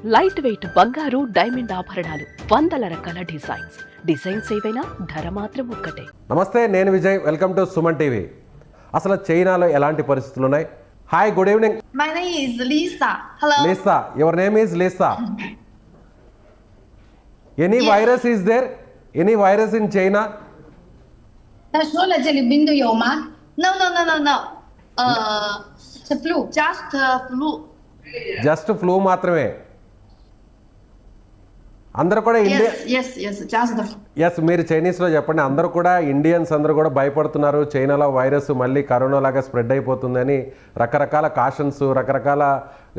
Light weight బంగారు diamond ఆభరణాలు వందల రకాల డిజైన్స్ ఏవైనా ధర మాత్రం ఒక్కటే. నమస్తే, నేను Vijay. Welcome to Suman TV. అసలు చైనాలో ఎలాంటి పరిస్థితులు ఉన్నాయి? Hi, good evening. My name is Lisa. Hello. Lisa, your name is Lisa. Any Yes. virus is there? Any virus in China? 他说了这里冰都有吗？ No.是 flu。 Just flu. Just flu మాత్రమే. అందరూ కూడా India Yes. Just the flu. Yes, మీరు చైనీస్లో చెప్పండి. అందరూ కూడా Indians అందరూ కూడా భయపడుతున్నారు. చైనాలో వైరస్ మళ్ళీ కరోనా లాగా స్ప్రెడ్ అయిపోతుందని రకరకాల కాషన్స్, రకరకాల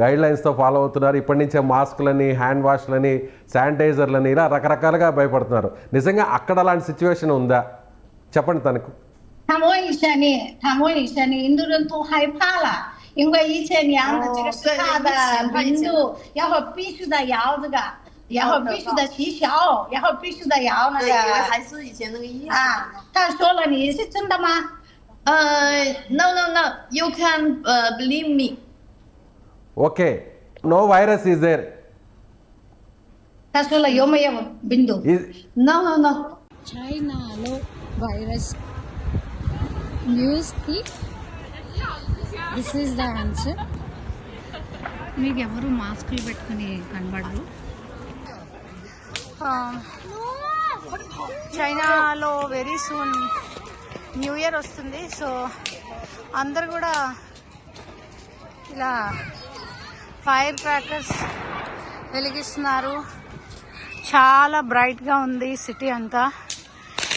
గైడ్ లైన్స్తో ఫాలో అవుతున్నారు. ఇప్పటి నుంచే మాస్కులని, హ్యాండ్ వాష్లని, శానిటైజర్లని ఇలా రకరకాలుగా భయపడుతున్నారు. నిజంగా అక్కడ అలాంటి సిచ్యువేషన్ ఉందా? చెప్పండి తనకు.他们问一下你，印度人都害怕了，因为以前量的这个是他的温度，然后必须得要这个，然后必须得气消，然后必须得要那对，因为个还是以前那个意思。啊。他说了，你是真的吗？ No. You can believe me. Okay, no virus is there. 他说了有没有病毒？ No. చైనాలో వైరస్ న్యూస్కి దిస్ ఈజ్ ద ఆన్సర్. మీకు ఎవరు మాస్కులు పెట్టుకుని కనబడరు. చైనాలో వెరీ సూన్ న్యూ ఇయర్ వస్తుంది. సో అందరు కూడా ఇలా ఫైర్ క్రాకర్స్ వెలిగిస్తున్నారు. చాలా బ్రైట్గా ఉంది సిటీ అంతా.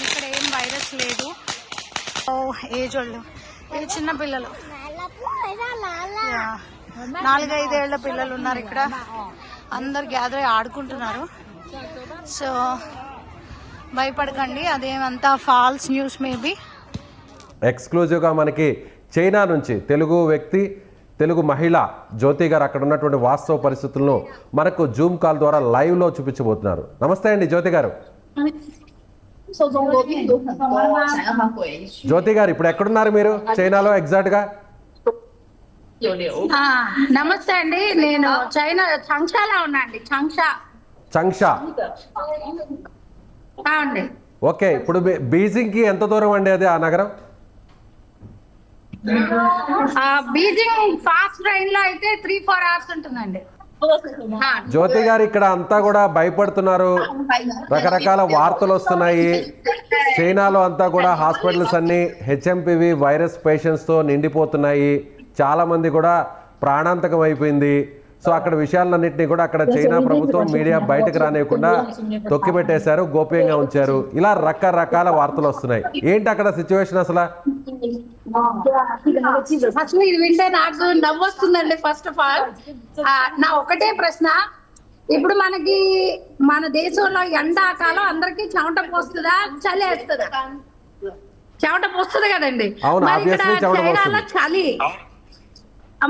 ఇక్కడ ఏం వైరస్ లేదు. ఏజ్ వాళ్ళు, ఏ చిన్న పిల్లలు, 4-5 ఏళ్ల పిల్లలు ఉన్నారు ఇక్కడ. అందరు గ్యాదర్ అయి ఆడుకుంటున్నారు. సో భయపడకండి, అదేమంతా ఫాల్స్ న్యూస్ మేబీ. ఎక్స్క్లూజివ్గా మనకి చైనా నుంచి తెలుగు మహిళ జ్యోతి గారు అక్కడ ఉన్నటువంటి వాస్తవ పరిస్థితులను మనకు జూమ్ కాల్ ద్వారా లైవ్లో చూపించబోతున్నారు. నమస్తే అండి జ్యోతి గారు. 受中国病毒很多，想让它回去。 జ్యోతి గారు, ఇప్పుడు ఎక్కడున్నారు మీరు చైనాలో ఎగ్జాక్ట్గా?有流。నమస్తే అండి, నేను చైనా చంక్షాలో ఉన్నా అండి. చంక్షా. అండి. ఓకే, ఇప్పుడు బీజింగ్కి ఎంత దూరం అండి అది ఆ నగరం? బీజింగ్ ఫాస్ట్ ట్రైన్ లో అయితే 3-4 hours ఉంటుందండి. జ్యోతి గారు, ఇక్కడ అంతా కూడా భయపడుతున్నారు. రకరకాల వార్తలు వస్తున్నాయి. చైనాలో అంతా కూడా హాస్పిటల్స్ అన్ని హెచ్ఎంపివి వైరస్ పేషెంట్స్తో నిండిపోతున్నాయి. చాలా మంది కూడా ప్రాణాంతకం అయిపోయింది. సో అక్కడ విషయాలన్నింటినీ కూడా అక్కడ చైనా ప్రభుత్వం మీడియా బయటకు రానివ్వకుండా తొక్కిపెట్టేశారు, గోప్యంగా ఉంచారు. ఇలా రకరకాల వార్తలు వస్తున్నాయి. ఏంటి అక్కడ సిచ్యువేషన్ అసలు? అసలు ఇది వింటే నాకు నవ్వు వస్తుందండి. ఫస్ట్ ఆఫ్ ఆల్ నా ఒకటే ప్రశ్న, ఇప్పుడు మనకి మన దేశంలో ఎండాకాలం అందరికి చెమట పోస్తుందా, చలి వేస్తుందా? చెమట పోస్తుంది కదండి. అవును, మరి ఇక్కడ obviously చెమట చైనాలో పోస్తుంది. చలి,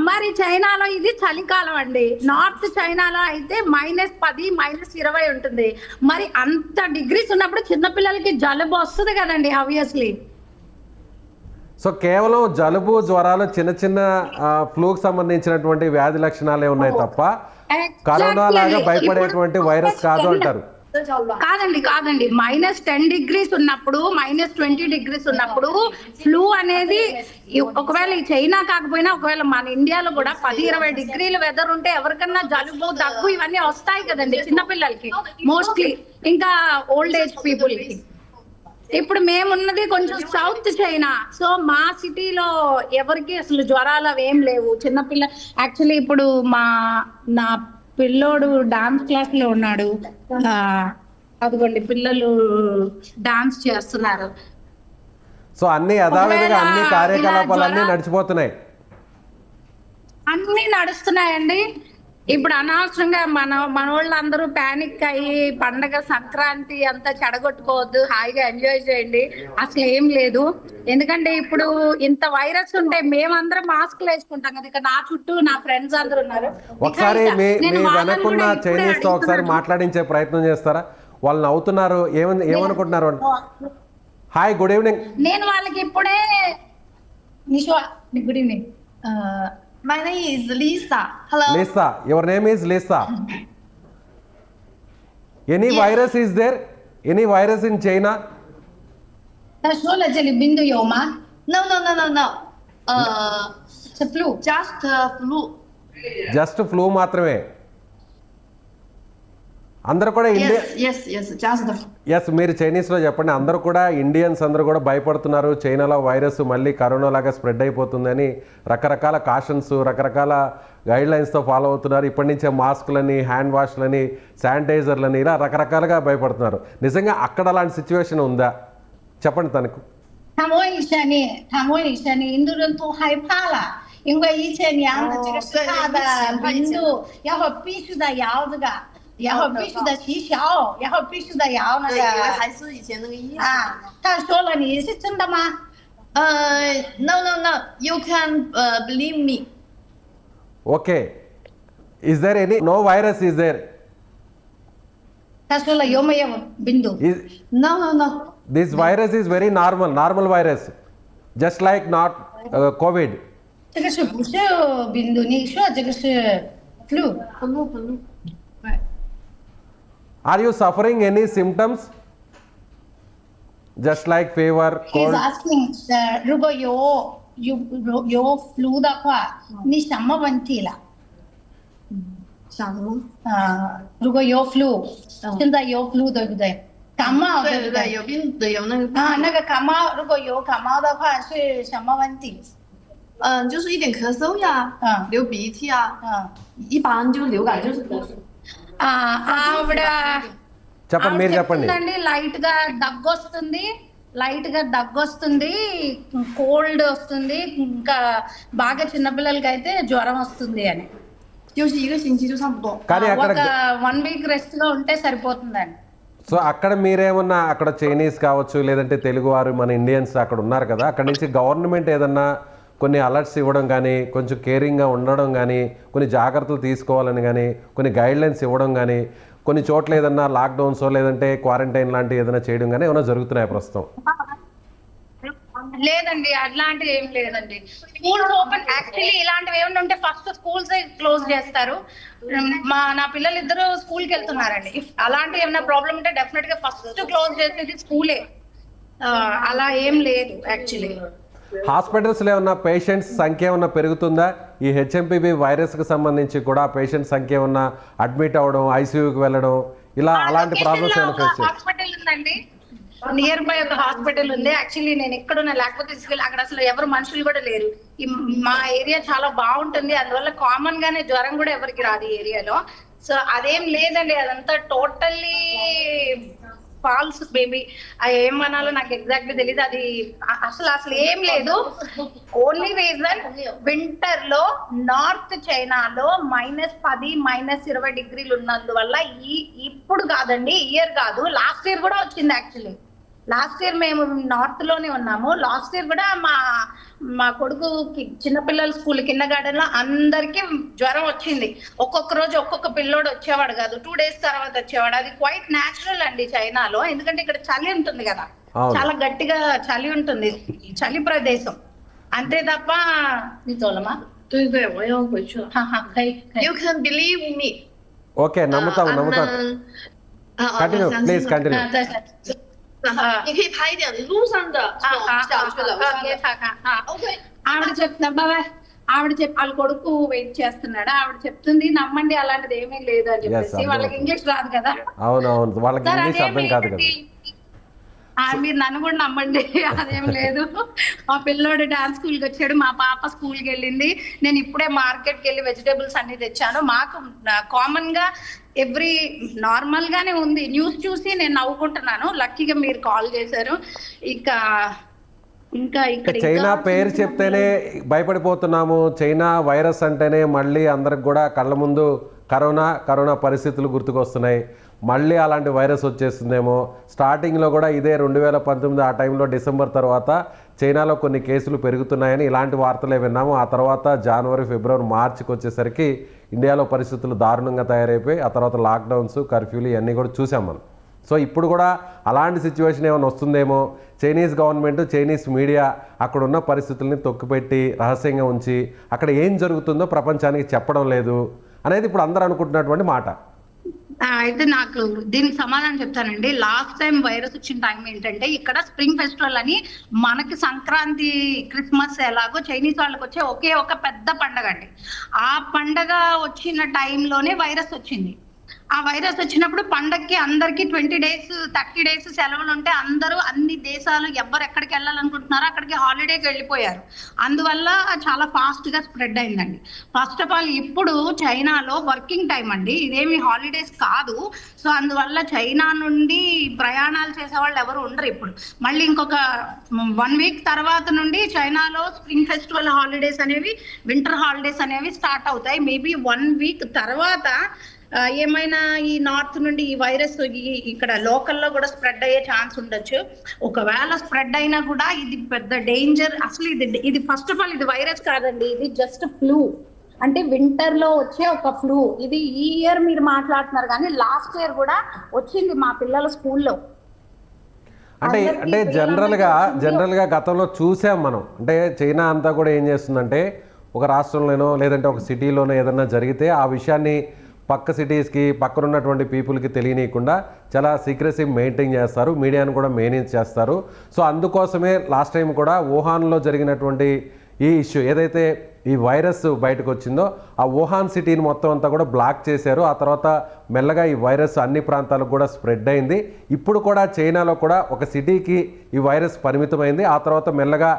మరి చైనాలో ఇది చలికాలం అండి. నార్త్ చైనాలో అయితే -10, -20 ఉంటుంది. మరి అంత డిగ్రీస్ ఉన్నప్పుడు చిన్నపిల్లలకి జలుబు వస్తుంది కదండి ఆబ్వియస్లీ. సో కేవలం జలుబు, జ్వరాలు, చిన్న ఫ్లూకి సంబంధించినటువంటి వ్యాధి లక్షణాలే ఉన్నాయి తప్ప కరోనా లాగా భయపడేటువంటి వైరస్ కాదు అంటారు. కాదండి -10 degrees ఉన్నప్పుడు, -20 degrees ఉన్నప్పుడు ఫ్లూ అనేది ఒకవేళ ఈ చైనా కాకపోయినా ఒకవేళ మన ఇండియాలో కూడా 10-20 degrees వెదర్ ఉంటే ఎవరికన్నా జలుబు, దగ్గు ఇవన్నీ వస్తాయి కదండి చిన్నపిల్లలకి మోస్ట్లీ, ఇంకా ఓల్డ్ ఏజ్ పీపుల్ కి. ఇప్పుడు మేమున్నది కొంచెం సౌత్ చైనా. సో మా సిటీలో ఎవరికి అసలు జ్వరాలు అవి ఏం లేవు. చిన్నపిల్ల యాక్చువల్లీ ఇప్పుడు నా పిల్లోడు డాన్స్ క్లాస్ లో ఉన్నాడు. అదిగోండి పిల్లలు డాన్స్ చేస్తున్నారు. సో అన్ని యథావిధిగా అన్ని కార్యకలాపాలన్నీ నడిచిపోతున్నాయి. అన్ని నడుస్తున్నాయండి. ఇప్పుడు అనవసరంగా మన వాళ్ళందరూ ప్యానిక్ అయ్యి పండగ సంక్రాంతి అంతా చెడగొట్టుకోవద్దు, హాయిగా ఎంజాయ్ చేయండి. అసలు ఏం లేదు. ఎందుకంటే ఇప్పుడు ఇంత వైరస్ ఉంటే మేమందరం మాస్క్లు వేసుకుంటాం కదా. ఇక్కడ నా చుట్టూ నా ఫ్రెండ్స్ అందరూ ఉన్నారు. ఒకసారి మీ వెనక్కున్న చైనీస్ తో ఒకసారి మాట్లాడించే ప్రయత్నం చేస్తారా? వాళ్ళు నవ్వుతున్నారు, ఏమనుకుంటున్నారు? Hi, good evening. నేను వాళ్ళకి ఇప్పుడే good evening. My name is Lisa. Hello. Lisa, your name is Lisa. Any virus is there, any virus in China? 他说了这里冰都有吗？ No no no no no，是 flu。 just flu。 just flu మాత్రమే. అందరూ కూడా India Yes yes just flu。 yes, మీరు చైనీస్లో చెప్పండి. అందరూ కూడా Indians అందరూ కూడా భయపడుతున్నారు, చైనాలో వైరస్ మళ్ళీ కరోనా లాగా స్ప్రెడ్ అయిపోతుందని రకరకాల కాషన్స్, రకరకాల గైడ్ లైన్స్తో ఫాలో అవుతున్నారు. ఇప్పటి నుంచే మాస్కులని, హ్యాండ్ వాష్లని, శానిటైజర్లని ఇలా రకరకాలుగా భయపడుతున్నారు. నిజంగా అక్కడ అలాంటి సిచ్యువేషన్ ఉందా? చెప్పండి తనకు. 他们问一下你，他们问一下你，印度人都害怕了，因为以前量的这个是他的温度，然后必须得要这个，然后必须得气消，然后必须得要那对，以为个还是以前那个意思。啊。他说了，你是真的吗？ No no no，you can believe me。 okay, is there any no virus is there? 他说了有没有病毒？ No no no。 this virus is very normal virus, just like not COVID. 这个是不是病毒？你说这个是 flu？ flu。 Are you suffering any symptoms? Just like fever, He's cold? asking， 如果有 flu 的话，你什么问题了？想什么？如果有 flu， 现在有 flu 对不对？感冒对对不对，有病的有那个。那个感冒，如果有感冒的话是什么问题？就是一点咳嗽呀，流鼻涕啊，一般就流感就是咳嗽。ఆవిడ చెప్పండి, మీరు చెప్పండి. Light గా దగ్గు వస్తుంది, cold వస్తుంది, ఇంకా బాగా చిన్నపిల్లలకి అయితే జ్వరం వస్తుంది అని. 就是一个星期就差不多。 కానీ అక్కడ 1 వీక్ రెస్ట్ గా ఉంటే సరిపోతుందండి. సో అక్కడ మీరేమన్నా అక్కడ చైనీస్ కావచ్చు, లేదంటే తెలుగువారు మన ఇండియన్స్ అక్కడ ఉన్నారు కదా, అక్కడ నుంచి గవర్నమెంట్ ఏదన్నా కొన్ని అలర్ట్స్ ఇవ్వడం కానీ, కొంచెం కేరింగ్గా ఉండడం కానీ, కొన్ని జాగ్రత్తలు తీసుకోవాలని కానీ, కొన్ని గైడ్లైన్స్ ఇవ్వడం కానీ, కొన్ని చోట్ల ఏదన్నా లాక్డౌన్సో లేదంటే క్వారంటైన్ లాంటివి ఏదైనా చేయడం కానీ ఏమైనా జరుగుతున్నాయి ప్రస్తుతం? లేదండి, అట్లాంటివి ఏం లేదండి. స్కూల్స్ ఓపెన్, యాక్చువల్లీ ఇలాంటివి ఏమైనా ఉంటే ఫస్ట్ స్కూల్స్ క్లోజ్ చేస్తారు. నా పిల్లలు ఇద్దరు స్కూల్కి వెళ్తున్నారండి. అలాంటి ఏమైనా ప్రాబ్లం ఉంటే డెఫినెట్ గా ఫస్ట్ క్లోజ్ చేసేది స్కూలే. అలా ఏం లేదు యాక్చువల్లీ. హాస్పిటల్స్లో ఏమన్నా పేషెంట్స్ సంఖ్య ఏమన్నా పెరుగుతుందా? ఈ హెచ్ఎంపీవీ వైరస్కి సంబంధించి కూడా పేషెంట్ సంఖ్య ఏమన్నా అడ్మిట్ అవ్వడం, ఐసీయూకి వెళ్ళడం, ఇలా అలాంటి ప్రాబ్లమ్స్ ఏమైనా ఫేస్ చేస్తారు? హాస్పిటల్ ఉందండి, నియర్ బై ఒక హాస్పిటల్ ఉంది. యాక్చువల్లీ నేను ఎక్కడున్నా, లేకపోతే తీసుకెళ్ళి అక్కడ అసలు ఎవరు మనుషులు కూడా లేరు. మా ఏరియా చాలా బాగుంటుంది, అందువల్ల కామన్ గానే జ్వరం కూడా ఎవరికి రాదు ఈ ఏరియాలో. సో అదేం లేదండి, అదంతా టోటల్లీ ఫాల్స్ బేబీ. అది ఏమనాలో నాకు ఎగ్జాక్ట్గా తెలియదు. అది అసలు ఏం లేదు. ఓన్లీ రీజన్ వింటర్ లో నార్త్ చైనాలో -10, -20 డిగ్రీలు ఉన్నందువల్ల ఇప్పుడు కాదండి, ఇయర్ కాదు, లాస్ట్ ఇయర్ కూడా వచ్చింది. యాక్చువల్లీ లాస్ట్ ఇయర్ మేము నార్త్ లోనే ఉన్నాము. లాస్ట్ ఇయర్ కూడా మా కొడుకు చిన్నపిల్లల స్కూల్ కింద గార్డెన్ లో అందరికి జ్వరం వచ్చింది. ఒక్కొక్క రోజు ఒక్కొక్క పిల్లోడు వచ్చేవాడు కాదు, 2 days తర్వాత వచ్చేవాడు. అది క్వైట్ న్యాచురల్ అండి చైనాలో, ఎందుకంటే ఇక్కడ చలి ఉంటుంది కదా, చాలా గట్టిగా చలి ఉంటుంది, చలి ప్రదేశం. అంతే తప్ప నీ తోలమా. 对对，我要回去了。 You can believe me。 okay, నమ్ముతాం. Continue please, continue. 你可以拍一点路上的小区楼上的。OK。 ఆవిడ చెప్తున్నా బాబా, వాళ్ళ కొడుకు వెయిట్ చేస్తున్నాడు. ఆవిడ చెప్తుంది నమ్మండి, అలాంటిది ఏమీ లేదు అని చెప్పేసి. వాళ్ళకి ఇంగ్లీష్ రాదు కదా. అవునవును, వాళ్ళకి ఇంగ్లీష్ అర్థం కాదు కదా. మీరు నన్ను కూడా నమ్మండి, అదేం లేదు. మా పిల్లోడు డాన్స్ స్కూల్కి వచ్చాడు, మా పాప స్కూల్కి వెళ్ళింది. నేను ఇప్పుడే మార్కెట్కి వెళ్ళి వెజిటేబుల్స్ అన్ని తెచ్చాను. మాకు కామన్ గా నార్మల్ గానే ఉంది. న్యూస్ చూసి నేను నవ్వుకుంటున్నాను. లక్కీగా మీరు కాల్ చేశారు. ఇంకా చైనా పేరు చెప్తేనే భయపడిపోతున్నాము. చైనా వైరస్ అంటేనే మళ్ళీ అందరికి కూడా కళ్ళ ముందు కరోనా పరిస్థితులు గుర్తుకొస్తున్నాయి. మళ్ళీ అలాంటి వైరస్ వచ్చేస్తుందేమో. స్టార్టింగ్లో కూడా ఇదే 2019 ఆ టైంలో డిసెంబర్ తర్వాత చైనాలో కొన్ని కేసులు పెరుగుతున్నాయని ఇలాంటి వార్తలే విన్నాము. ఆ తర్వాత జనవరి, ఫిబ్రవరి, మార్చికి వచ్చేసరికి ఇండియాలో పరిస్థితులు దారుణంగా తయారైపోయి ఆ తర్వాత లాక్డౌన్స్, కర్ఫ్యూలు ఇవన్నీ కూడా చూసాం మనం. సో ఇప్పుడు కూడా అలాంటి సిచ్యువేషన్ ఏమైనా వస్తుందేమో. చైనీస్ గవర్నమెంట్, చైనీస్ మీడియా అక్కడున్న పరిస్థితుల్ని తొక్కిపెట్టి రహస్యంగా ఉంచి అక్కడ ఏం జరుగుతుందో ప్రపంచానికి చెప్పడం లేదు అనేది ఇప్పుడు అందరూ అనుకుంటున్నటువంటి మాట. అయితే నాకు దీనికి సమాధానం చెప్తానండి. లాస్ట్ టైం వైరస్ వచ్చిన టైం ఏంటంటే ఇక్కడ స్ప్రింగ్ ఫెస్టివల్ అని మనకి సంక్రాంతి క్రిస్మస్ ఎలాగో చైనీస్ వాళ్ళకి వచ్చే ఒకే ఒక పెద్ద పండగ అండి. ఆ పండగ వచ్చిన టైంలోనే వైరస్ వచ్చింది. ఆ వైరస్ వచ్చినప్పుడు పండగకి అందరికి 20 days 30 days సెలవులు ఉంటే అందరూ అన్ని దేశాలు ఎవరు ఎక్కడికి వెళ్ళాలనుకుంటున్నారో అక్కడికి హాలిడేకి వెళ్ళిపోయారు. అందువల్ల చాలా ఫాస్ట్ గా స్ప్రెడ్ అయిందండి. ఫస్ట్ ఆఫ్ ఆల్ ఇప్పుడు చైనాలో వర్కింగ్ టైం అండి, ఇదేమి హాలిడేస్ కాదు. సో అందువల్ల చైనా నుండి ప్రయాణాలు చేసే వాళ్ళు ఎవరు ఉండరు. ఇప్పుడు మళ్ళీ ఇంకొక 1 week తర్వాత నుండి చైనాలో స్ప్రింగ్ ఫెస్టివల్ హాలిడేస్ అనేవి, వింటర్ హాలిడేస్ అనేవి స్టార్ట్ అవుతాయి. మేబీ 1 week తర్వాత ఏమైనా ఈ నార్త్ నుండి ఈ వైరస్ ఇక్కడ లోకల్లో కూడా స్ప్రెడ్ అయ్యే ఛాన్స్ ఉండొచ్చు. ఒకవేళ స్ప్రెడ్ అయినా కూడా ఇది పెద్ద డేంజర్. అసలు ఇది ఫస్ట్ ఆఫ్ ఆల్ ఇది వైరస్ కాదండి, ఇది జస్ట్ ఫ్లూ. అంటే వింటర్ లో వచ్చే ఒక ఫ్లూ. ఇది ఈ ఇయర్ మీరు మాట్లాడుతున్నారు కానీ లాస్ట్ ఇయర్ కూడా వచ్చింది మా పిల్లల స్కూల్లో. అంటే జనరల్గా గతంలో చూసాం మనం. అంటే చైనా అంతా కూడా ఏం చేస్తుందంటే ఒక రాష్ట్రంలోనో లేదంటే ఒక సిటీలోనో ఏదన్నా జరిగితే ఆ విషయాన్ని పక్క సిటీస్కి పక్కన ఉన్నటువంటి పీపుల్కి తెలియనీయకుండా చాలా సీక్రెసీ మెయింటైన్ చేస్తారు, మీడియాను కూడా మేనేజ్ చేస్తారు. సో అందుకోసమే లాస్ట్ టైం కూడా వుహాన్లో జరిగినటువంటి ఈ ఇష్యూ ఏదైతే ఈ వైరస్ బయటకు వచ్చిందో ఆ వుహాన్ సిటీని మొత్తం అంతా కూడా బ్లాక్ చేశారు. ఆ తర్వాత మెల్లగా ఈ వైరస్ అన్ని ప్రాంతాలకు కూడా స్ప్రెడ్ అయింది. ఇప్పుడు కూడా చైనాలో కూడా ఒక సిటీకి ఈ వైరస్ పరిమితమైంది. ఆ తర్వాత మెల్లగా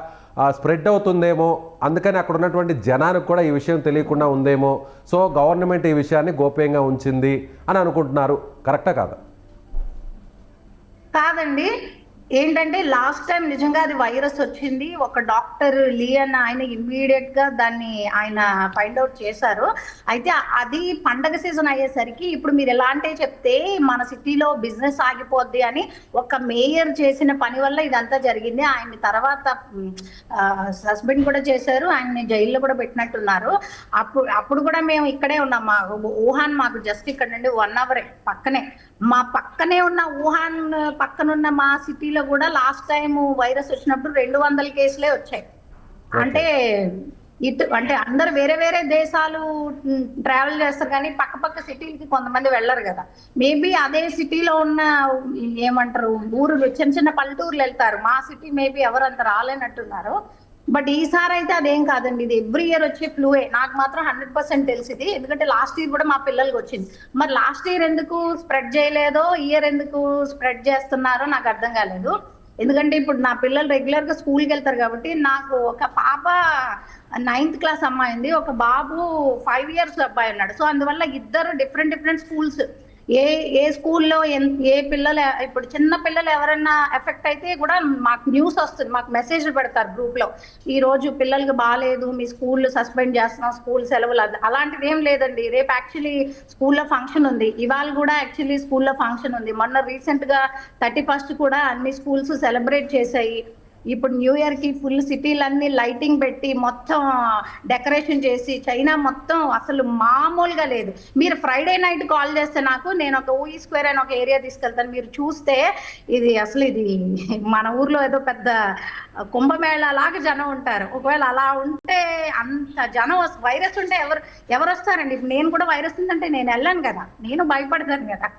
స్ప్రెడ్ అవుతుందేమో, అందుకని అక్కడ ఉన్నటువంటి జనానికి కూడా ఈ విషయం తెలియకుండా ఉందేమో. సో గవర్నమెంట్ ఈ విషయాన్ని గోప్యంగా ఉంచింది అని అనుకుంటున్నారు. కరెక్టా కాదా? కాదండి, ఏంటంటే లాస్ట్ టైం నిజంగా అది వైరస్ వచ్చింది. ఒక డాక్టర్ లియన్ ఆయన ఇమ్మీడియట్ గా దాన్ని ఆయన ఫైండ్ అవుట్ చేశారు. అయితే అది పండగ సీజన్ అయ్యేసరికి ఇప్పుడు మీరు ఎలాంటి చెప్తే మన సిటీలో బిజినెస్ ఆగిపోద్ది అని ఒక మేయర్ చేసిన పని వల్ల ఇదంతా జరిగింది. ఆయన తర్వాత సస్పెండ్ కూడా చేశారు, ఆయన్ని జైల్లో కూడా పెట్టినట్టున్నారు. అప్పుడు కూడా మేము ఇక్కడే ఉన్నాం. మా వుహాన్ మాకు జస్ట్ ఇక్కడ నుండి 1 hour పక్కనే. మా పక్కనే ఉన్న వుహాన్ పక్కనున్న మా సిటీలో కూడా లాస్ట్ టైం వైరస్ వచ్చినప్పుడు 200 కేసులే వచ్చాయి. అంటే అంటే అందరు వేరే వేరే దేశాలు ట్రావెల్ చేస్తారు కానీ పక్క పక్క సిటీలకి కొంతమంది వెళ్ళరు కదా. మేబీ అదే సిటీలో ఉన్న ఏమంటారు ఊరు చిన్న చిన్న పల్లెటూర్లు వెళ్తారు. మా సిటీ మేబీ ఎవరంత రాలేనట్టున్నారు. బట్ ఈసారి అయితే అదేం కాదండి, ఇది ఎవ్రీ ఇయర్ వచ్చే ఫ్లూయే. నాకు మాత్రం 100% తెలిసింది, ఎందుకంటే లాస్ట్ ఇయర్ కూడా మా పిల్లలకి వచ్చింది. మరి లాస్ట్ ఇయర్ ఎందుకు స్ప్రెడ్ చేయలేదో ఇయర్ ఎందుకు స్ప్రెడ్ చేస్తున్నారో నాకు అర్థం కాలేదు. ఎందుకంటే ఇప్పుడు నా పిల్లలు రెగ్యులర్ గా స్కూల్కి వెళ్తారు కాబట్టి, నాకు ఒక పాప 9th క్లాస్ అమ్మాయి ఉంది, ఒక బాబు 5 years అబ్బాయి ఉన్నాడు. సో అందువల్ల ఇద్దరు డిఫరెంట్ స్కూల్స్. ఏ స్కూల్లో ఏ పిల్లలు ఇప్పుడు చిన్న పిల్లలు ఎవరైనా ఎఫెక్ట్ అయితే కూడా మాకు న్యూస్ వస్తుంది, మాకు మెసేజ్లు పెడతారు గ్రూప్ లో, ఈ రోజు పిల్లలకి బాగాలేదు, మీ స్కూల్ సస్పెండ్ చేస్తున్నాం, స్కూల్ సెలవులు. అలాంటిది ఏం లేదండి. రేపు యాక్చువల్లీ స్కూల్లో ఫంక్షన్ ఉంది, ఇవాళ కూడా యాక్చువల్లీ స్కూల్లో ఫంక్షన్ ఉంది. మొన్న రీసెంట్ గా 31st కూడా అన్ని స్కూల్స్ సెలబ్రేట్ చేశాయి. ఇప్పుడు న్యూ ఇయర్ కి ఫుల్ సిటీలన్నీ లైటింగ్ పెట్టి మొత్తం డెకరేషన్ చేసి చైనా మొత్తం అసలు మామూలుగా లేదు. మీరు ఫ్రైడే నైట్ కాల్ చేస్తే నాకు, నేను ఒక ఊయి స్క్వేర్ అని ఒక ఏరియా తీసుకెళ్తాను, మీరు చూస్తే ఇది అసలు ఇది మన ఊర్లో ఏదో పెద్ద కుంభమేళ లాగా జనం ఉంటారు. ఒకవేళ అలా ఉంటే అంత జనం వైరస్ ఉంటే ఎవరు వస్తారండి? ఇప్పుడు నేను కూడా వైరస్ ఉందంటే నేను వెళ్ళాను కదా, నేను భయపడతాను కదా.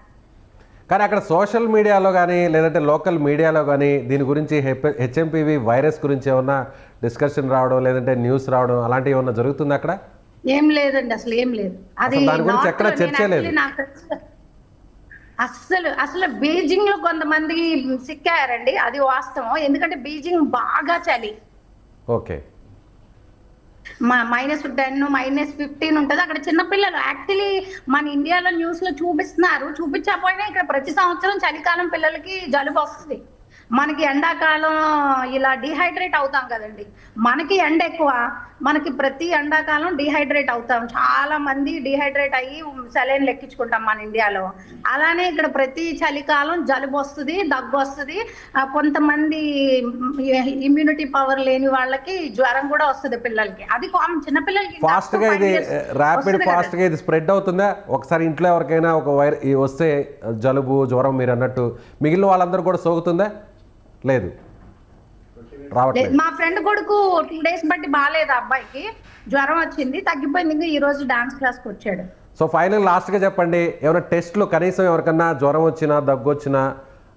కానీ అక్కడ సోషల్ మీడియాలో కానీ లేదంటే లోకల్ మీడియాలో కానీ దీని గురించి హెచ్ఎంపివి వైరస్ గురించి ఏమన్నా డిస్కషన్ రావడం లేదంటే న్యూస్ రావడం అలాంటివి ఏమన్నా జరుగుతుంది అక్కడ? ఏం లేదండి, అసలు ఏం లేదు. అది దాని గురించి ఎక్కడ చర్చ లేదు. అసలు బీజింగ్ లో కొంతమంది సిక్కారండి, అది వాస్తవం. ఎందుకంటే బీజింగ్ బాగా చలి. ఓకే, -10 -15 ఉంటుంది అక్కడ. చిన్నపిల్లలు యాక్చువల్లీ మన ఇండియాలో న్యూస్ లో చూపిస్తున్నారు, చూపించకపోయినా ఇక్కడ ప్రతి సంవత్సరం చలికాలం పిల్లలకి జలుబు వస్తుంది. మనకి ఎండాకాలం ఇలా డిహైడ్రేట్ అవుతాం కదండి, మనకి ఎండ ఎక్కువ, మనకి ప్రతి ఎండాకాలం డిహైడ్రేట్ అవుతాం. చాలా మంది డిహైడ్రేట్ అయ్యి సెలైన్ లెక్కించుకుంటాం మన ఇండియాలో. అలానే ఇక్కడ ప్రతి చలికాలం జలుబు వస్తుంది, దగ్గు వస్తుంది. కొంతమంది ఇమ్యూనిటీ పవర్ లేని వాళ్ళకి జ్వరం కూడా వస్తుంది పిల్లలకి. అది కామన్. చిన్నపిల్లలకి ఫాస్ట్ గా ఇది ఫాస్ట్ గా ఇది స్ప్రెడ్ అవుతుందా? ఒకసారి ఇంట్లో ఎవరికైనా ఒక వస్తే జలుబు జ్వరం మీరు అన్నట్టు మిగిలిన వాళ్ళందరూ కూడా సోకుతుందా? లేదు, రావట్లేదు. మా ఫ్రెండ్ కొడుకు 2 days బట్టి బాగాలేదు, అబ్బాయికి జ్వరం వచ్చింది, తగ్గిపోయింది. ఈ రోజు డాన్స్ క్లాస్కి వచ్చాడు. సో ఫైనల్ లాస్ట్గా చెప్పండి, ఏమైనా టెస్టులు కనీసం ఎవరికన్నా జ్వరం వచ్చినా, దగ్గు వచ్చినా,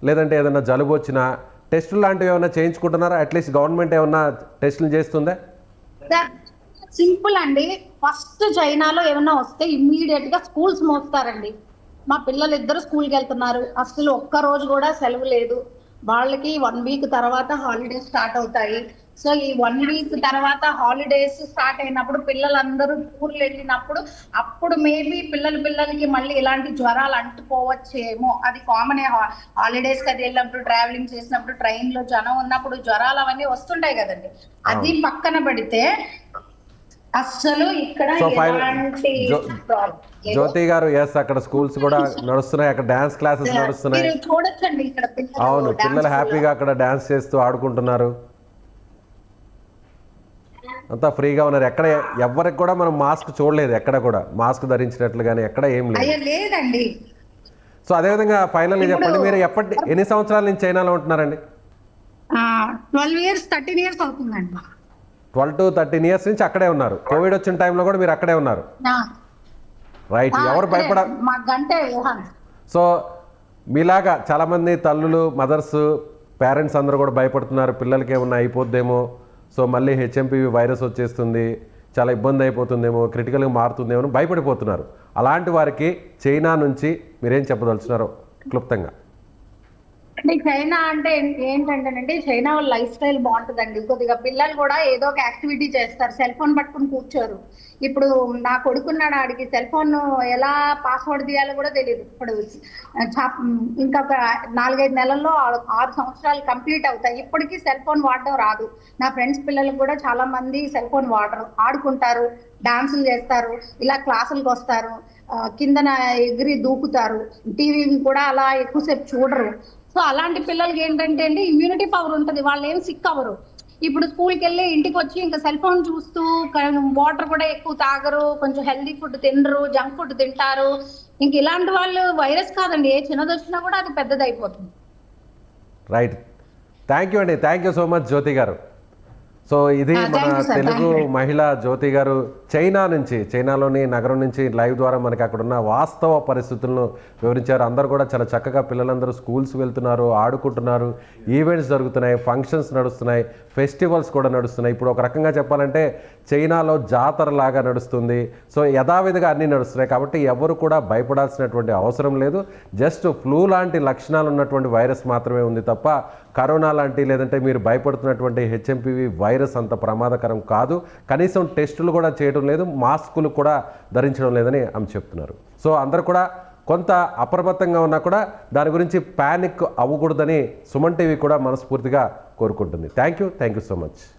లేదంటే ఏదైనా జలుబు వచ్చినా టెస్టులు లాంటివి ఏమైనా చేయించుకుంటున్నారా? అట్లీస్ట్ గవర్నమెంట్ ఏమన్నా టెస్టులు చేస్తుందా? సింపుల్ అండి. ఫస్ట్ చైనాలో ఏమన్నా వస్తే ఇమ్మీడియట్ గా స్కూల్స్ మోస్తారండి. మా పిల్లలు ఇద్దరు స్కూల్కి వెళ్తున్నారు, అసలు ఒక్క రోజు కూడా సెలవు లేదు. వాళ్ళకి 1 వీక్ తర్వాత హాలిడేస్ స్టార్ట్ అవుతాయి. సో ఈ 1 వీక్ తర్వాత హాలిడేస్ స్టార్ట్ అయినప్పుడు పిల్లలందరూ టూర్లు వెళ్ళినప్పుడు అప్పుడు మేబీ పిల్లలకి మళ్ళీ ఇలాంటి జ్వరాలు అంటుకోవచ్చేమో. అది కామన్. హాలిడేస్ అది వెళ్ళినప్పుడు, ట్రావెలింగ్ చేసినప్పుడు, ట్రైన్ లో జనం ఉన్నప్పుడు జ్వరాలు అవన్నీ వస్తుంటాయి కదండి. అది పక్కన పెడితే అసలు ఇక్కడ జ్యోతి గారు, ఎస్ అక్కడ స్కూల్స్ కూడా నడుస్తున్నాయి, అక్కడ డాన్స్ క్లాసెస్ నడుస్తున్నాయి. చూడొచ్చండి ఇక్కడ అవును, పిల్లలు హ్యాపీగా అక్కడ డాన్స్ చేస్తూ ఆడుకుంటున్నారు, అంతా ఫ్రీగా ఉన్నారు. ఎక్కడ ఎవరికి కూడా మనం మాస్క్ చూడలేదు, ఎక్కడ కూడా మాస్క్ ధరించినట్లు కానీ ఎక్కడ ఏం లేదండి. సో అదేవిధంగా ఫైనల్గా చెప్పండి, మీరు ఎన్ని సంవత్సరాల నుంచి చైనాలో ఉంటున్నారండి? 12 years 13 years అవుతుందండి. 12 to 13 years నుంచి అక్కడే ఉన్నారు. కోవిడ్ వచ్చిన టైంలో కూడా మీరు అక్కడే ఉన్నారు, రైట్? ఎవరు సో మీలాగా చాలామంది తల్లులు, మదర్స్, పేరెంట్స్ అందరూ కూడా భయపడుతున్నారు, పిల్లలకి ఏమన్నా అయిపోద్దేమో, సో మళ్ళీ హెచ్ఎంపీవీ వైరస్ వచ్చేస్తుంది, చాలా ఇబ్బంది అయిపోతుందేమో, క్రిటికల్గా మారుతుందేమో అని భయపడిపోతున్నారు. అలాంటి వారికి చైనా నుంచి మీరేం చెప్పదలుచున్నారో క్లుప్తంగా? చైనా అంటే ఏంటంటేనండి, చైనా వాళ్ళ లైఫ్ స్టైల్ బాగుంటుందండి. కొద్దిగా పిల్లలు కూడా ఏదో ఒక యాక్టివిటీ చేస్తారు, సెల్ ఫోన్ పట్టుకుని కూర్చోరు. ఇప్పుడు నా కొడుకున్నాడు, ఆడికి సెల్ ఫోన్ ఎలా పాస్వర్డ్ తీయాలో కూడా తెలియదు. ఇప్పుడు ఇంకా 4-5 నెలల్లో 6 సంవత్సరాలు కంప్లీట్ అవుతాయి, ఇప్పటికీ సెల్ ఫోన్ వాడడం రాదు. నా ఫ్రెండ్స్ పిల్లలకు కూడా చాలా మంది సెల్ ఫోన్ వాడరు, ఆడుకుంటారు, డాన్సులు చేస్తారు, ఇలా క్లాసులకు వస్తారు, కిందన ఎగిరి దూకుతారు, టీవీ కూడా అలా ఎక్కువసేపు చూడరు. సో అలాంటి పిల్లలకి ఏంటంటే అండి, ఇమ్యూనిటీ పవర్ ఉంటుంది, వాళ్ళు ఏం సిక్ అవ్వరు. ఇప్పుడు స్కూల్కి వెళ్ళి ఇంటికి వచ్చి ఇంకా సెల్ ఫోన్ చూస్తూ, వాటర్ కూడా ఎక్కువ తాగరు, కొంచెం హెల్దీ ఫుడ్ తినరు, జంక్ ఫుడ్ తింటారు. ఇంక ఇలాంటి వాళ్ళు వైరస్ కాదండి, ఏ చిన్నది వచ్చినా కూడా అది పెద్దది అయిపోతుంది. రైట్, థ్యాంక్ యూ అండి, థ్యాంక్ యూ సో మచ్ జ్యోతి గారు. సో ఇది మన తెలుగు మహిళ జ్యోతి గారు చైనాలోని నగరం నుంచి లైవ్ ద్వారా మనకి అక్కడ ఉన్న వాస్తవ పరిస్థితులను వివరించారు. అందరూ కూడా చాలా చక్కగా, పిల్లలందరూ స్కూల్స్ వెళ్తున్నారు, ఆడుకుంటున్నారు, ఈవెంట్స్ జరుగుతున్నాయి, ఫంక్షన్స్ నడుస్తున్నాయి, ఫెస్టివల్స్ కూడా నడుస్తున్నాయి. ఇప్పుడు ఒక రకంగా చెప్పాలంటే చైనాలో జాతర లాగా నడుస్తుంది. సో యథావిధిగా అన్నీ నడుస్తున్నాయి. కాబట్టి ఎవరు కూడా భయపడాల్సినటువంటి అవసరం లేదు. జస్ట్ ఫ్లూ లాంటి లక్షణాలు ఉన్నటువంటి వైరస్ మాత్రమే ఉంది తప్ప కరోనా లాంటి, లేదంటే మీరు భయపడుతున్నటువంటి హెచ్ఎంపీవీ వైరస్ అంత ప్రమాదకరం కాదు. కనీసం టెస్టులు కూడా చేయడం లేదు, మాస్కులు కూడా ధరించడం లేదని ఆమె చెప్తున్నారు. సో అందరూ కూడా కొంత అప్రమత్తంగా ఉన్నా కూడా దాని గురించి ప్యానిక్ అవ్వకూడదని సుమన్ టీవీ కూడా మనస్ఫూర్తిగా కోరుకుంటుంది. Thank you so much.